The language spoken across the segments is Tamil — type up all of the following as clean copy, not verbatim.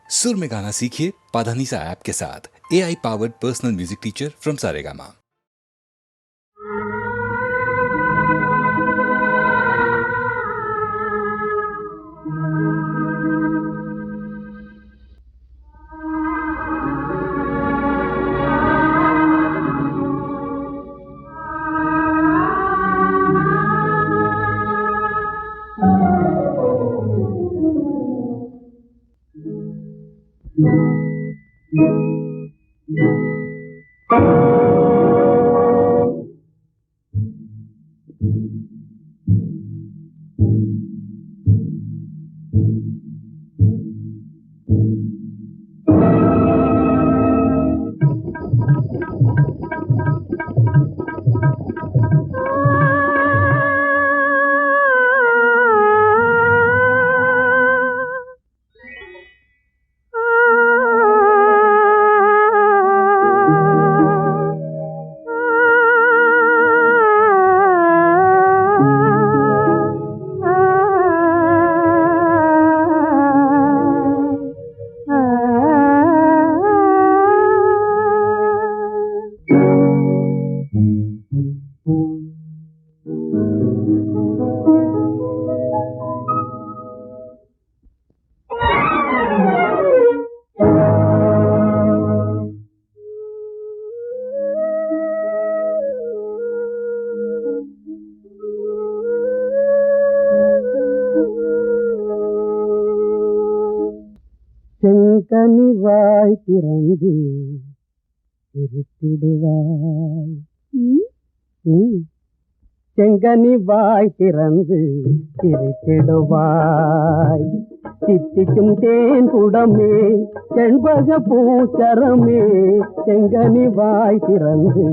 सुर में गाना सीखिए पाधानीसा ऐप के साथ। AI powered personal music teacher from Saregama. செங்கனிவாய் திறந்து திருத்திடுவாய். செங்கனிவாய் திறந்து திருத்திடுவாய். சித்திக்கும் தேன் குடமே செண்பக பூச்சரமே செங்கனிவாய் திறந்து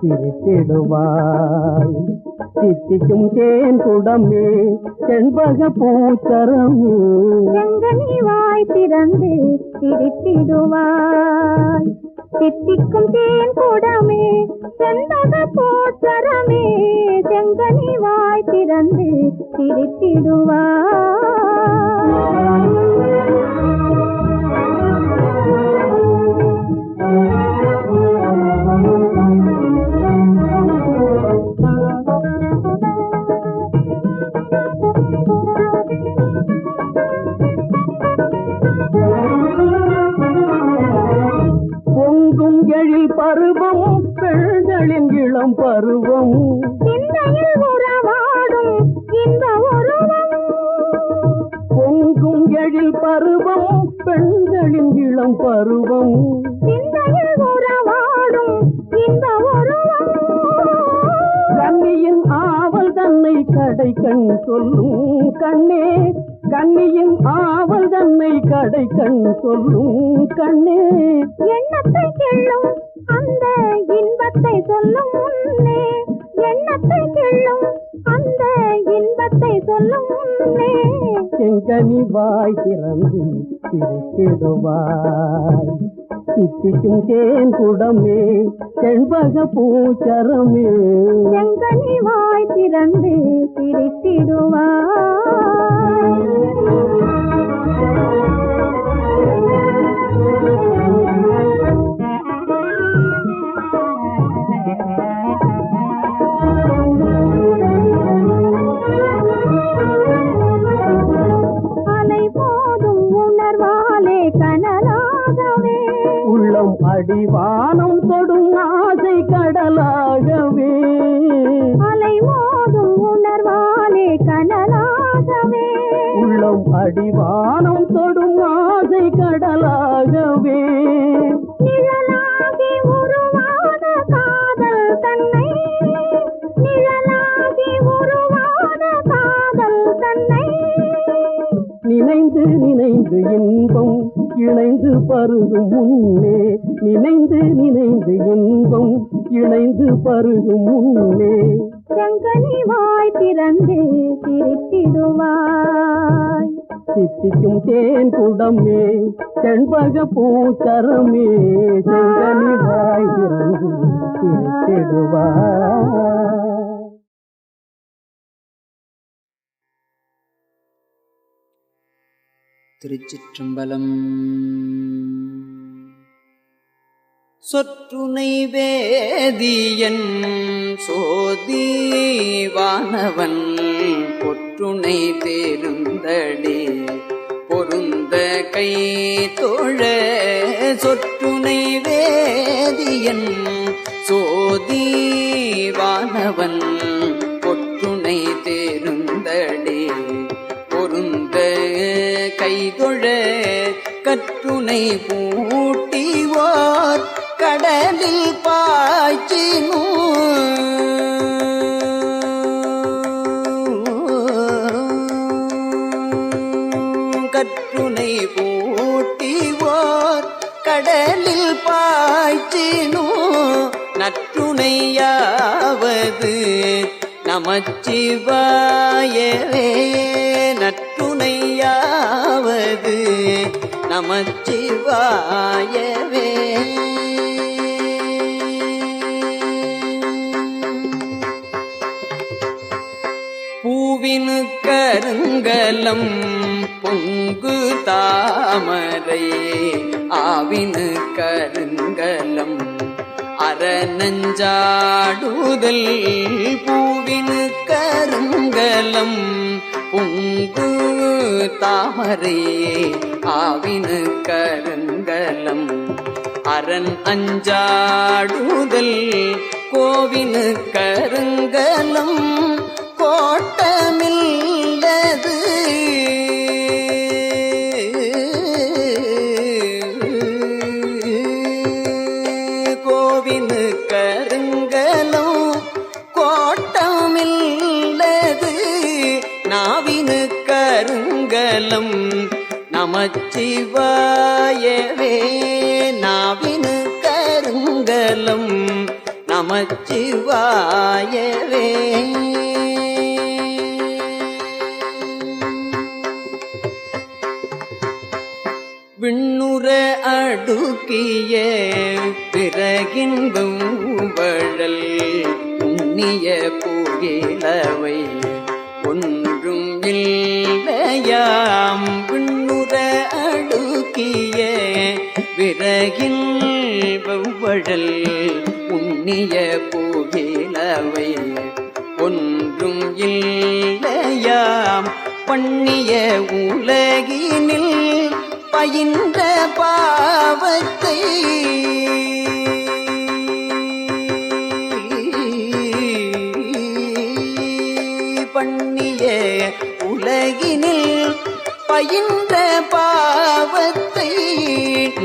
திருத்திடுவாய். சித்திக்கும் தேன் குடமே செண்பக பூச்சரமே செங்கனிவாய் திறந்து திருத்திடுவாய். சித்திக்கும் தேன் குடமே செண்பக பூச்சரமே செங்கனிவாய் திறந்து திருத்திடுவாய். பொங்கும் எழில் பருவம் பெண்களின் இளம் பருவம் சிந்தையில் உறவாடும் இந்த உருவம். பொங்கும் எழில் பருவம் பெண்களின் இளம் பருவம் சிந்தையில் உறவாடும் இந்த உருவம். கண்ணியின் ஆவல் தன்னை கடை கண் சொல்லும் கண்ணே. கண்ணியின் ஆவல் தன்னை கடை கண் சொல்லும் கண்ணே. எண்ணத்தை கிள்ளும் அந்த இன்பத்தை சொல்லும் முன்னே. எண்ணத்தை கிள்ளும் அந்த இன்பத்தை சொல்லும் முன்னே. செங்கனிவாய் திறந்து திருத்திடுவாய். சித்திக்கும் தேன் குடமே செண்பக பூச்சரமே செங்கனிவாய் திறந்து திருத்திடுவாய். அலை போதும் உணர்வாலே கனலாகவே உள்ளம் அடிவானம் தொடும் ஆசை கடலாகவே. அலை மோதும் உணர்வாலே கனலாகவே உள்ளம் அடிவானம் தொடும் ஆசை கடலாகவே. நிழலாகி உருவான காதல் தன்னை. நிழலாகி உருவான காதல் தன்னை. நினைந்து நினைந்து இன்பம் இணைந்து பருகும் முன்னே. நினைந்து நினைந்து இன்பம் இணைந்து பருகும் முன்னே. செங்கனிவாய் திறந்து திருத்திடுவாய். சித்திக்கும் தேன் குடமே செண்பக பூச்சரமே செங்கனிவாய் திறந்து திருத்திடுவாய். திருச்சிற்றம்பலம். சொற்றுனை வேதியன் சோதிவானவன் பொற்றுனை தேருந்தடே பொருந்த கை தோழ. சொற்றுனை வேதியன் சோதிவானவன் பொற்றுனை தேருந்தடே பொருந்த கைதொழ. கற்றுனை பூட்டிவோர் கடலில் பாய்ச்சினோ கற்றுனை பூட்டிவோர் கடலில் பாய்ச்சினோ. நற்றுணையாவது நமச்சிவாயவே நற்றுணையாவது நமச்சிவாயவே. பூவினு கருங்கலம் பொங்கு தாமரை ஆவினு கருங்கலம் அறநஞ்சாடுதல். பூவினு கருங்கலம் பொங்கு தாமரை ஆவினு கருங்கலம் அரண் அஞ்சாடுதல். கோவினு கருங்கலம் கோட்டமில்லது. கோவினு கருங்கலம் கோட்டமில்லது. நாவினு கருங்கலம் நமச்சிவாயவே நாவினு கருங்கலம் நமச்சிவாயவே. விண்ணுற அடுக்கிய பிறகின்பம் வழல் உண்ணிய புகிலவை ஒன்றும் இல்லையாம். விண்ணுற அடுக்கிய விறகின்பம் வழல் உண்ணிய புகிலவை ஒன்றும் இல்லையாம். பண்ணிய உலகினில் பயின்ற பாவத்தை பண்ணிய உலகினில் பயின்ற பாவத்தை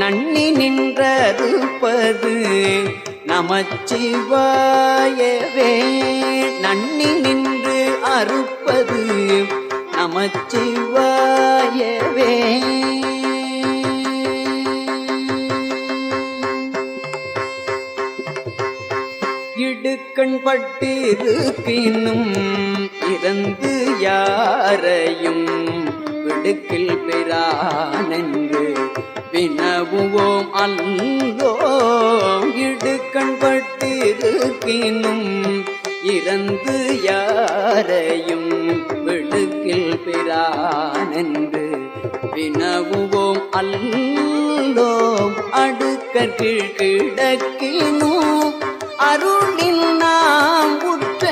நன்னி நின்றறுப்பது நமச்சிவாயவே நன்னி நின்று அறுப்பது நமச்சிவாயவே. இடுக்கண் பட்டிருக்கினும் இறந்து யாரையும் விடுக்கில் பெறானென்று வினவுவோம் அல்லோம். இடுக்கண் பட்டிருக்கினும் இறந்து யாரையும் விடுக்கில் பெறானென்று வினவுவோம் அல்லோம். அடுக்கீழ் கிடக்கினும் அருளில் நாம் உற்ற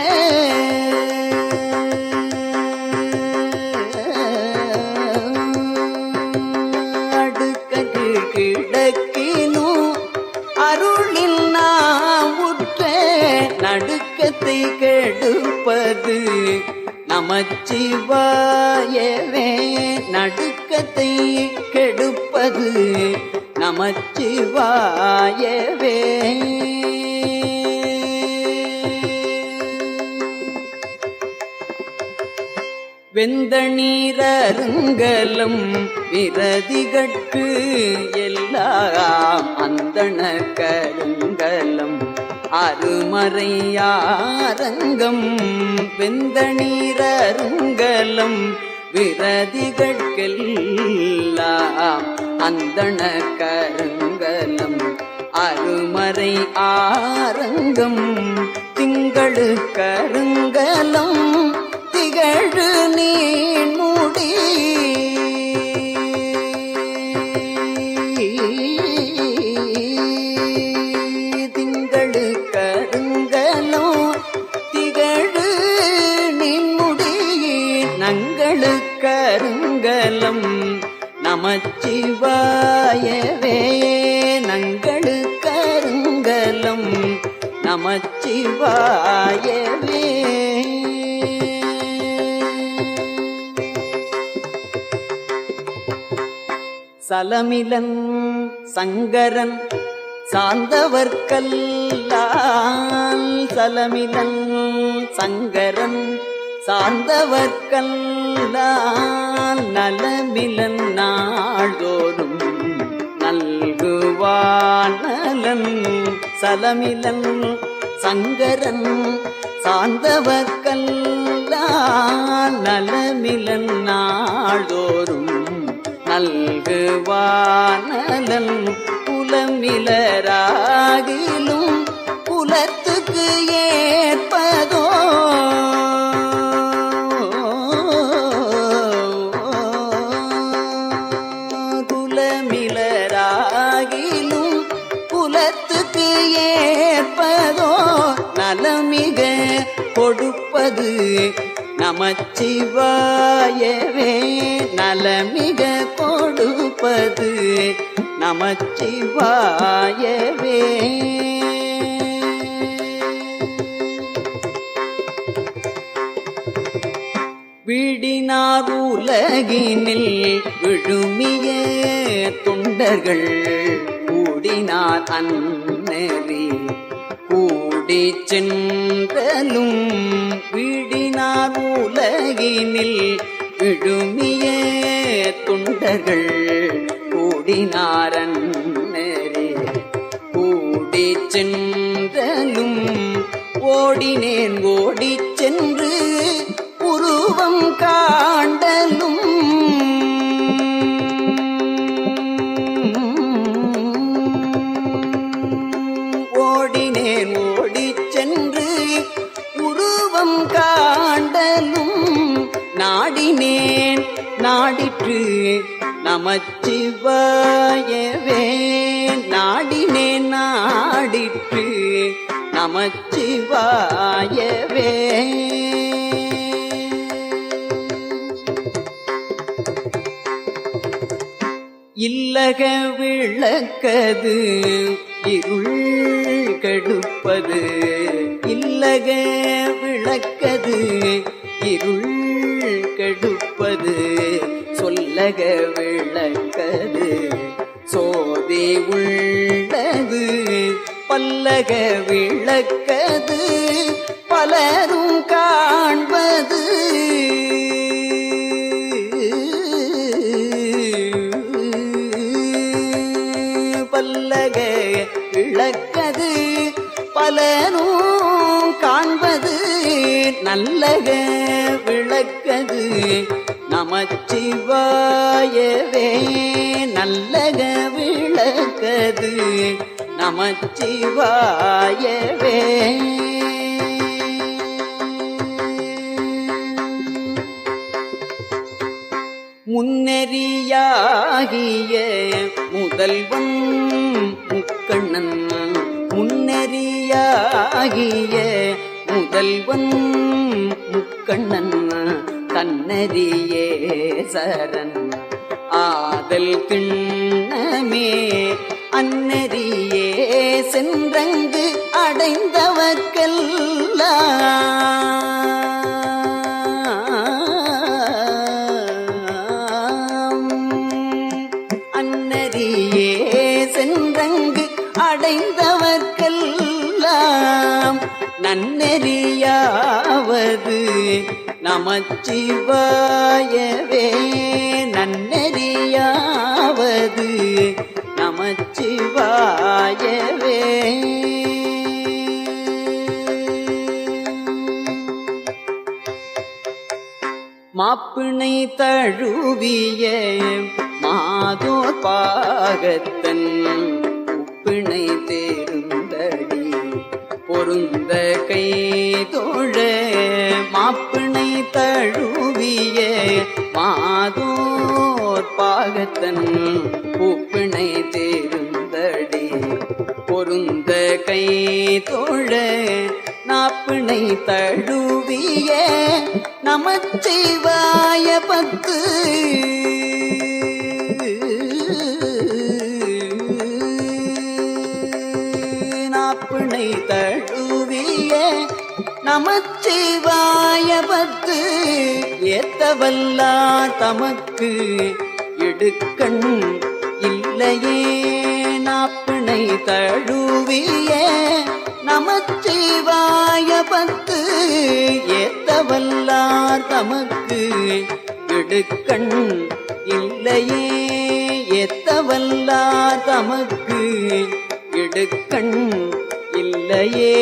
அடுக்கீழ் கிடக்கினும் அருளில் நாம் உற்ற நடுக்கத்தை கெடுப்பது நமச்சிவாயவே நடுக்கத்தை கெடுப்பது நமச்சிவாயவே. வெந்த நீரருங்கலம் விரதிகட்கு எல்லாம் அந்தண கருங்கலம் அருமறையாரங்கம். வெந்த நீரருங்கலம் விரதிகட்கெல்லாம் அந்தண கருங்கலம் அருமறை ஆரங்கம். திங்களு கருங்கலம் திகழு நீ முடி நமச்சிவாயவே நங்களு கருங்கலம் நமச்சிவாயவே. சலமிலன் சங்கரன் சார்ந்தவர்க்கல்லால் சலமிலன் சங்கரன் சார்ந்தவர்க்கல்லால் நலமிலன் நாள்தோறும் நல்குவான் நலன். சலமிலன் சங்கரன் சார்ந்தவர்க்கல்லால் நலமிலன் நாள்தோறும் நல்குவான் நலன். குலமிலராகிலும் குலத்துக்கு ஏற்பதோ குலமிலராகிலும் குலத்துக்கு ஏற்பதோ நலமிக கொடுப்பது நமச்சிவாயவே நலமிக கொடுப்பது நமச்சிவாயவே. வீடினார் உலகினில் விழுமிய தொண்டர்கள் கூடினார் அந்நெறி கூடி சென்றலும். வீடினார் உலகினில் விழுமிய தொண்டர்கள் கூடினாரன் நெறி கூடி சென்றலும். ஓடினேன் ஓடிச் சென்று உருவம் காண்டலும். ஓடினேன் ஓடிச் சென்று உருவம் காண்டலும். நாடினேன் நாடிற்று நமச்சிவாயவே நாடினேன் நாடிற்று நமச்சிவாயவே. இல்லக விளக்கது இருள் கெடுப்பது. இல்லக விளக்கது இருள் கெடுப்பது. சொல்லக விளக்கது சோதி உள்ளது. பல்லக விளக்கது பலரும் காண்பது. பல்லக விளக்கது பலரும் காண்பது. நல்லக விளக்கது நமச்சிவாயவே நல்லக விளக்கது நமச்சிவாயவே. முன்னெறியாகிய முதல்வன் முக்கண்ணன். முன்னெறியாகிய முதல்வன் முக்கண்ணன் தன்னறியே சரண் ஆதல் திண்ணமே. அன்னறியே சென்றங்கு அடைந்தவர்க்கெல்லாம். அன்னறியே சென்றங்கு அடைந்தவர்க்கெல்லாம் நன்னெறியாவது நமச்சிவாயவே நன்னெறியாவது நமச்சிவாயவே. மாப்பிணை தழுவிய மாதோர் பாகத்தன் உப்பிணை தேர்ந்தடி பொருந்த கை தோழ. மாப்பிணை தழுவிய மாதோர் பாகத்தன் உப்பிணை தேர்ந்தடி பொருந்த கை தோழ. நாப்பிணை தழுவிய நமச்சிவாய பத்து நமச்சிவாய பத்து ஏத்தவல்லார் தமக்கு இடுக்கண் இல்லையே நாப்பிணை தழுவிய நமச்சிவாய பத்து ஏத்தவல்லார் தமக்கு இடுக்கண் இல்லையே ஏத்தவல்லார் தமக்கு இடுக்கண் இல்லையே.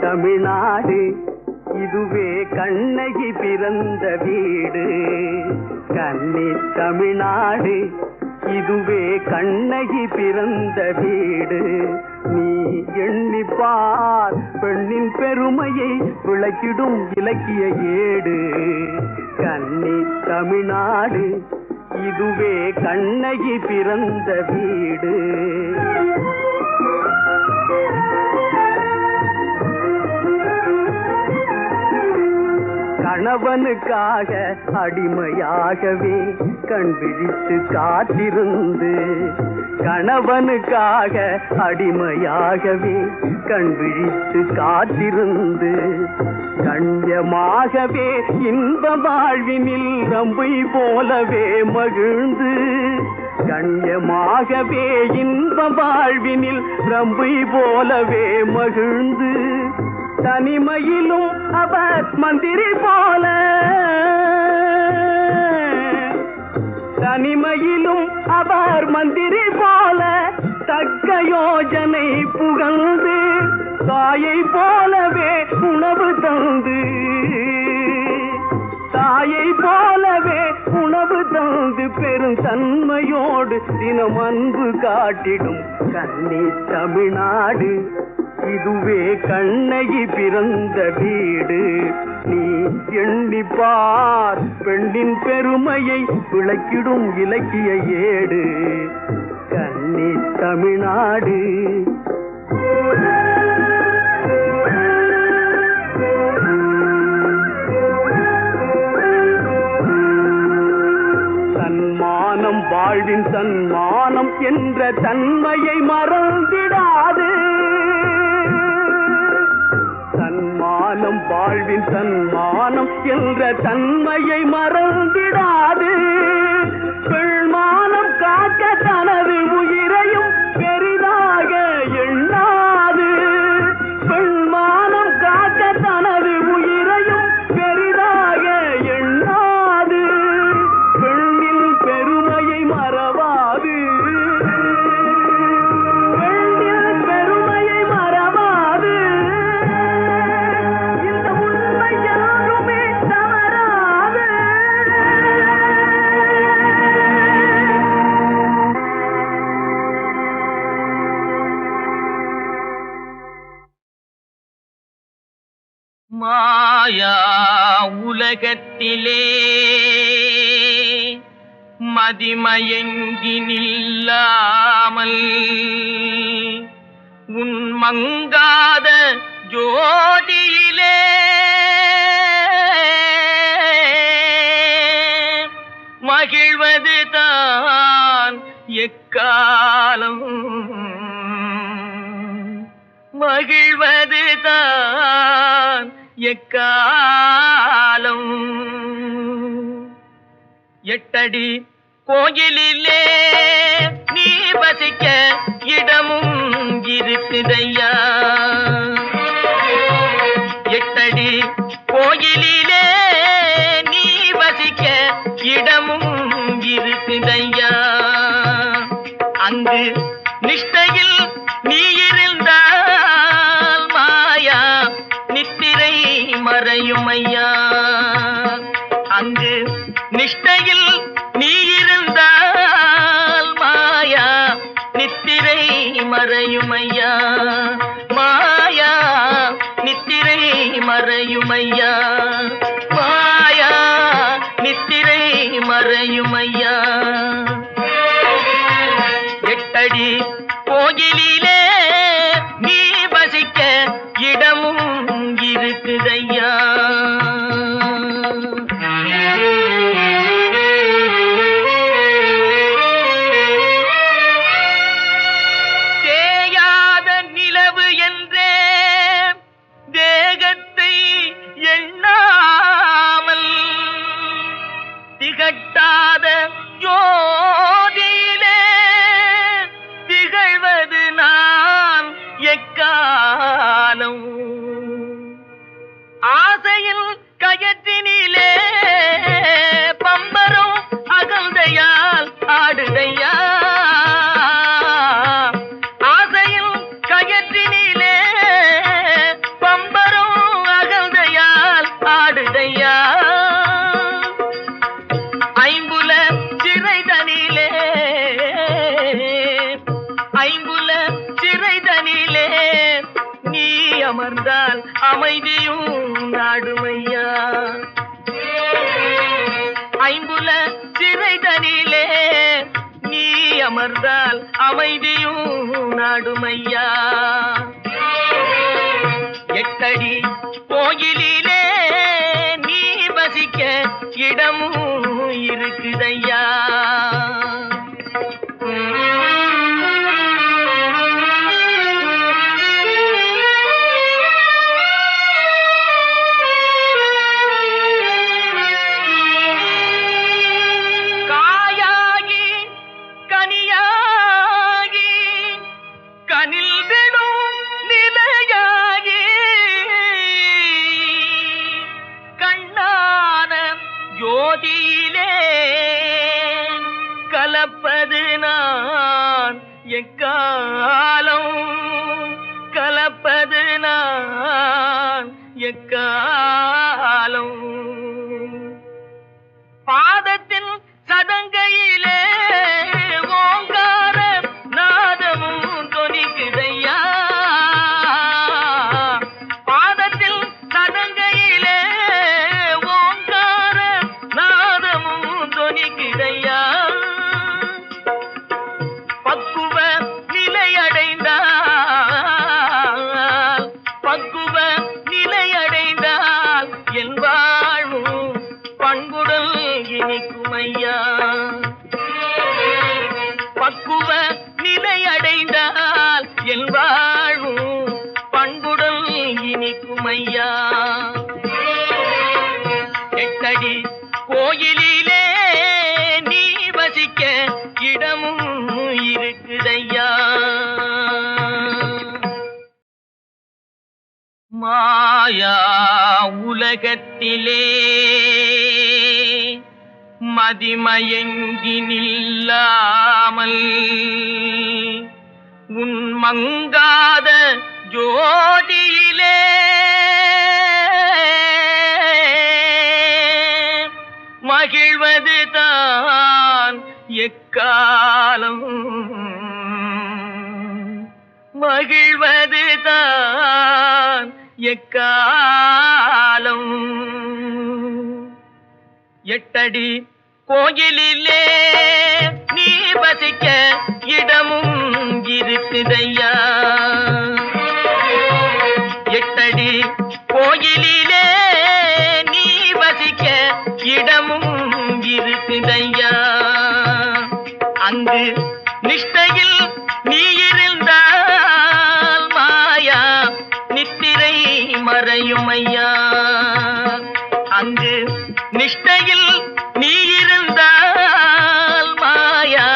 தமிழ்நாடு இதுவே கண்ணகி பிறந்த வீடு. கன்னி தமிழ்நாடு இதுவே கண்ணகி பிறந்த வீடு. நீ எண்ணிப்பார் பெண்ணின் பெருமையை விளக்கிடும் இலக்கிய ஏடு. கன்னி தமிழ்நாடு இதுவே கண்ணகி பிறந்த வீடு. கணவனுக்காக அடிமையாகவே கண் விழித்து காத்திருந்து, கணவனுக்காக அடிமையாகவே கண் விழித்து காத்திருந்து, கண்ணியமாகவே இன்ப வாழ்வினில் ரம்பை போலவே மகிழ்ந்து, கண்ணியமாகவே இன்ப வாழ்வினில் ரம்பை போலவே மகிழ்ந்து, தனிமையிலும் அவர் மந்திரி போல, தனிமையிலும் அவர் மந்திரி போல தக்க யோஜனை புகழ்ந்து, தாயை போலவே உணவு தந்து, தாயை போலவே உணவு தந்து பெரும் தன்மையோடு தினம் அன்பு காட்டிடும் கன்னி தமிழ்நாடு. இதுவே கண்ணகி பிறந்த வீடு. நீ எண்ணிப்பார் பெண்ணின் பெருமையை விளக்கிடும் இலக்கிய ஏடு கன்னி தமிழ்நாடு. சன்மானம் வாழ்வின் சன்மானம் என்ற தன்மையை மறந்திடாது, சன்மானம் வாழ்வின் சன்மானம் என்ற தன்மையை மறந்திடாது, பெண்மானம் காக்க தனது உயிரையும் பெரிதாக எண்ணாது, பெண்மானம் காக்க தனது உயிரையும் பெரிதாக எண்ணாது, பெண்ணின் பெருமையை மறவாது, பெண்ணின் பெருமையை மறவாது, இந்த உண்மை யாருமே தவறாது. மாயா உலகத்திலே மதிமயங்கி நில்லாமல் உன் மங்காத ஜோதியிலே மகிழ்வது தான் எக்காலம், மகிழ்வது தான் எக்காலம். எட்டடி கோயிலிலே நீ வசிக்க இடமும் இருக்குதையா, எட்டடி கோயிலிலே நீ வசிக்க இடமும் இருக்குதையா. அங்கு நிஷ்டையில் நீ இருந்தால் மாயா நித்திரை மறையுமையா, அங்கு நிஷ்டையில் நீ இருந்தால் மாயா நித்திரை மறையுமையா, மாயா நித்திரை மறையுமையா, மாயா நித்திரை மறையுமையா. எட்டடி கோயிலிலே நீ வசிக்க இடமும் இருக்குதையா. தேயாத நிலவு என்றே தேகத்தை எண்ணாமல் திகட்டாத ஜோதியிலே திகழ்வது நான் எக்காலம். ஆசையில் கயற்றினிலே பம்பரும் அகந்தையால் ஆடுதையா, ஆசையில் கயற்றினிலே பம்பரும் அகந்தையால் ஆடுதையா. ஐம்புல சிறைதனிலே ஐம்புல சிறைதனிலே நீ அமர்ந்தால் அமைதியும் நாடுமையா, ஐம்புல சிறைதனிலே நீ அமர்ந்தால் அமைதியும் நாடுமையா. எட்டடி கோயிலிலே நீ எக்காலம் கலப்பது நான் எக்காலம் பாதத்தின் சதங்கையிலே ஓங்கார நாதமும் தொனிக்குதையா பாதத்தில் சதங்கையிலே ஓங்கார நாதமும் தொனிக்குதையா பக்குவ நிலையடைந்தால் என் வாழ்வும் பண்புடல் இனிக்குமையா பக்குவ நிலையடைந்தால் என் வாழ்வும் பண்புடல் இனிக்குமையா எட்டடி கோயிலிலே நீ வசிக்க இடமும் இருக்குதையா மாயா உலகத்திலே மதிமயங்கி நில்லாமல் உன் மங்காத ஜோதியிலே மகிழ்வது தான் எக்காலம் மகிழ்வது தான் எக்காலம் எட்டடி கோயிலிலே நீ வசிக்க இடமும் இருக்குதையா எட்டடி கோயிலிலே நீ வசிக்க இடமும் இருக்குதையா அங்கு நிஷ்டையில் நீ இருந்தால் மாயா நித்திரை மறையுமையா அங்கு நிஷ்டையில் நீ இருந்தால் மாயா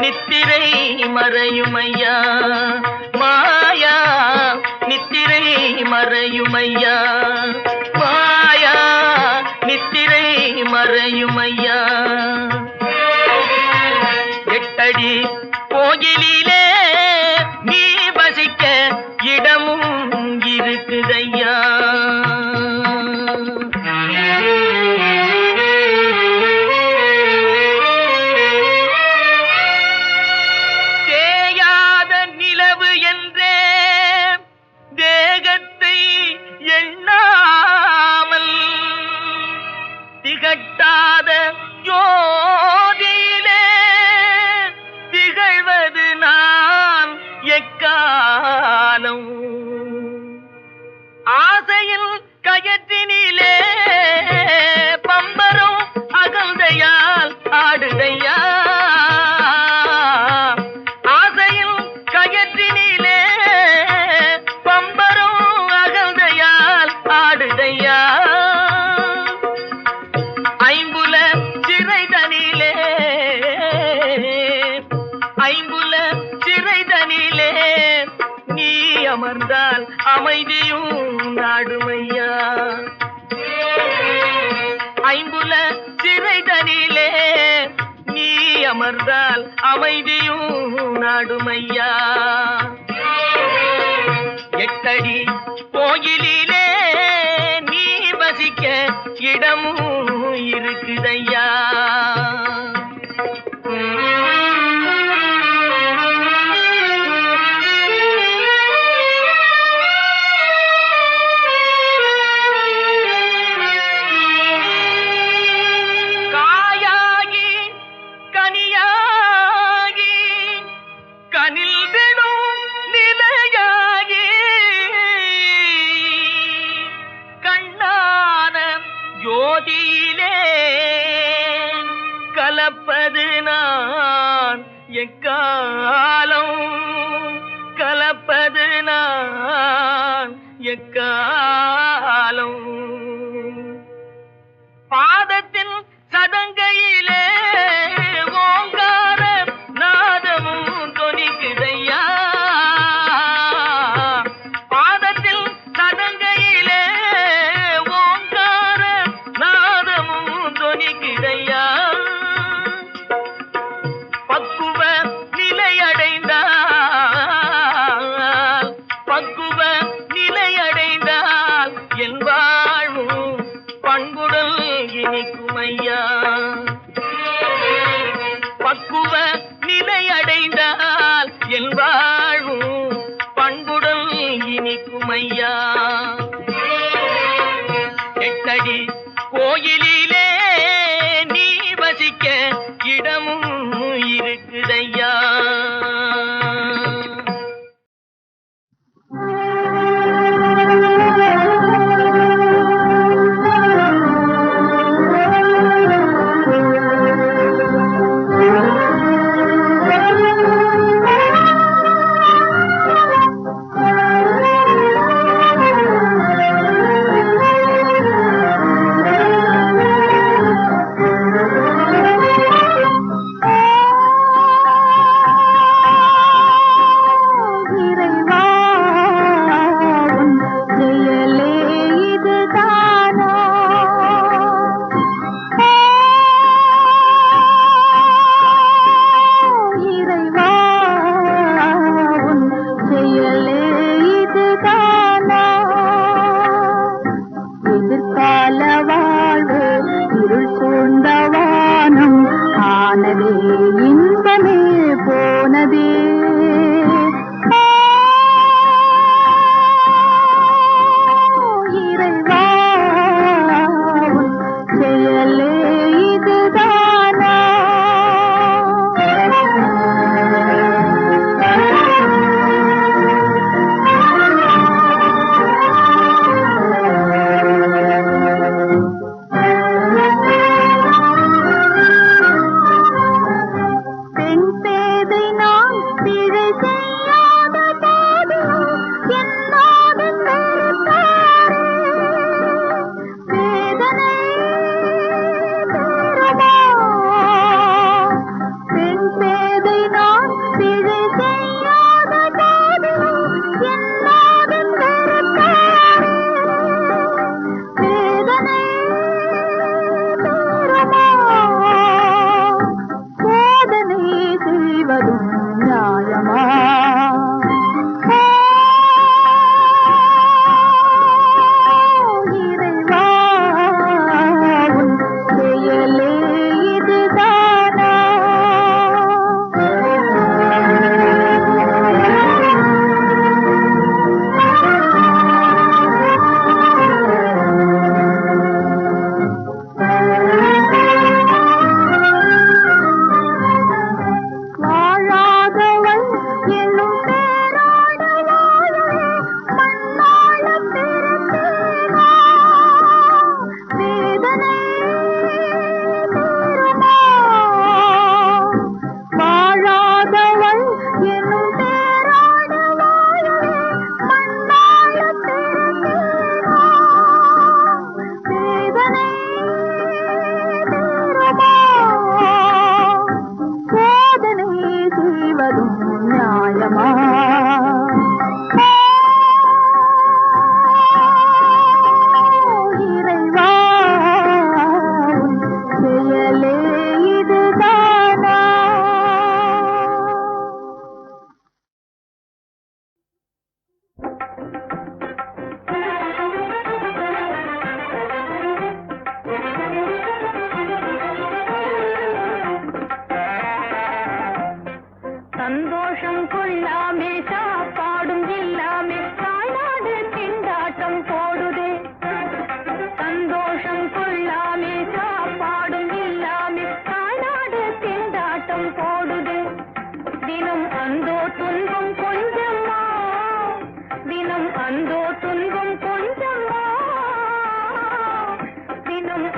நித்திரை மறையுமையா மாயா நித்திரை மறையுமையா மாயா நித்திரை மறையுமையா எட்டடி கோயிலிலே நீ வசிக்க இடமும் இருக்குதையா தேயாத நிலவு என்றே தேகத்தை எண்ணாமல் திகட்டாத ஜோதியிலே திகழ்வது நான் எக்காலம் ஆசையில் கயற்றினிலே பம்பரம் அகந்தையால் ஆடுதையா ஆசையில் கயற்றினிலே பம்பரம் அகந்தையால் ஆடுதையா ஐம்புல சிறைதனிலே ஐம்புல சிறைதனிலே நீ அமர்ந்தால் அமைதியும் நாடுமையா ஐம்புல சிறைதனிலே நீ அமர்ந்தால் அமைதியும் நாடுமையா எட்டடி கோயிலிலே நீ வசிக்க இடமும் இருக்குதையா காயாகி கனியாகி கனில் விடும் நிலையாகி கண்ணான ஜோதியிலே கலப்பது நான் எக்காலம் கலப்பது நான் எக்காலம் பாதத்தின் சதங்கையிலே ஓங்கார நாதமும் தொனிக்குதையா பாதத்தில் சதங்கையிலே ஓங்கார நாதமும் தொனிக்குதையா பக்குவ நிலையடைந்தார் இனிக்குமையா. பக்குவ நிலை அடைந்தால் என் வாழும் பண்புடன் இனிக்குமையா. எட்டடி கோயிலிலே நீ வசிக்க இடமும் இருக்குதையா.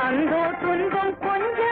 அந்தோ துன்பம் கொஞ்சம்